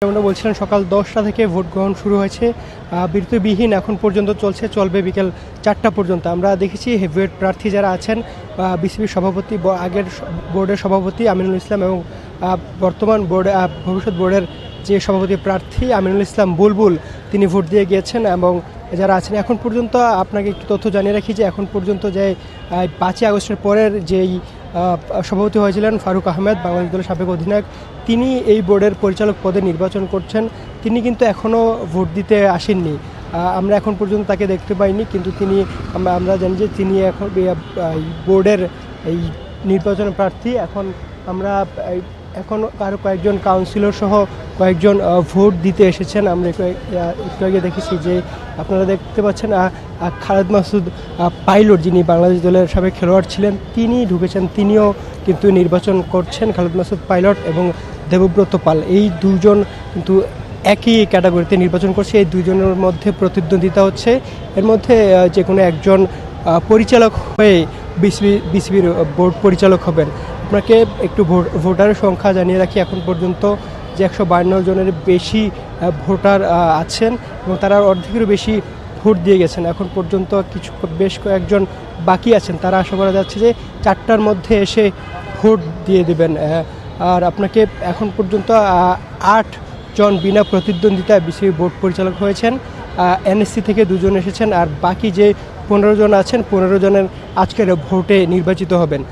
যেমনটা বলছিলেন সকাল ১০টা থেকে ভোট গ্রহণ শুরু হয়েছে। বিরতিবিহীন এখন পর্যন্ত চলবে বিকেল ৪টা পর্যন্ত। আমরা দেখেছি হেভিওয়েট প্রার্থী যারা আছেন, বিসিবির সভাপতি, আগের বোর্ডের সভাপতি আমিনুল ইসলাম এবং বর্তমান ভবিষ্যৎ বোর্ডের যে সভাপতি প্রার্থী আমিনুল ইসলাম বুলবুল, তিনি ভোট দিয়ে গিয়েছেন। এবং যারা আছেন এখন পর্যন্ত, আপনাকে একটু তথ্য জানিয়ে রাখি যে এখন পর্যন্ত যে ৫ই আগস্টের পরের যেই সভাপতি হয়েছিলেন ফারুক আহমেদ, বাংলাদেশ দলের সাবেক অধিনায়ক, তিনি এই বোর্ডের পরিচালক পদে নির্বাচন করছেন। তিনি কিন্তু এখনও ভোট দিতে আসেননি, আমরা এখন পর্যন্ত তাকে দেখতে পাইনি। কিন্তু আমরা জানি যে তিনি এখন বোর্ডের এই নির্বাচন প্রার্থী। আমরা এখন আরও কয়েকজন কাউন্সিলর সহ কয়েকজন ভোট দিতে এসেছেন। আমরা একটু আগে দেখেছি যে আপনারা দেখতে পাচ্ছেন খালেদ মাসুদ পাইলট, যিনি বাংলাদেশ দলের সাবেক খেলোয়াড় ছিলেন, তিনি ঢুকেছেন, তিনিও কিন্তু নির্বাচন করছেন। খালেদ মাসুদ পাইলট এবং দেবব্রত পাল, এই দুজন কিন্তু একই ক্যাটাগরিতে নির্বাচন করছে। এই দুজনের মধ্যে প্রতিদ্বন্দ্বিতা হচ্ছে। এর মধ্যে যে কোনো একজন পরিচালক হয়ে বিসিবির বোর্ড পরিচালক হবেন। আপনাকে একটু ভোটারের সংখ্যা জানিয়ে রাখি, এখন পর্যন্ত যে ১৫২ জনের বেশি ভোটার আছেন এবং তারা অর্ধেকেরও বেশি ভোট দিয়ে গেছেন। এখন পর্যন্ত বেশ কয়েকজন বাকি আছেন, তারা আশা করা যাচ্ছে যে ৪টার মধ্যে এসে ভোট দিয়ে দেবেন। আর আপনাকে এখন পর্যন্ত ৮ জন বিনা প্রতিদ্বন্দ্বিতায় বিসিবি বোর্ড পরিচালক হয়েছেন। এনএসসি থেকে ২ জন এসেছেন, আর বাকি যে ১৫ জন আছেন, ১৫ জনের আজকের ভোটে নির্বাচিত হবেন।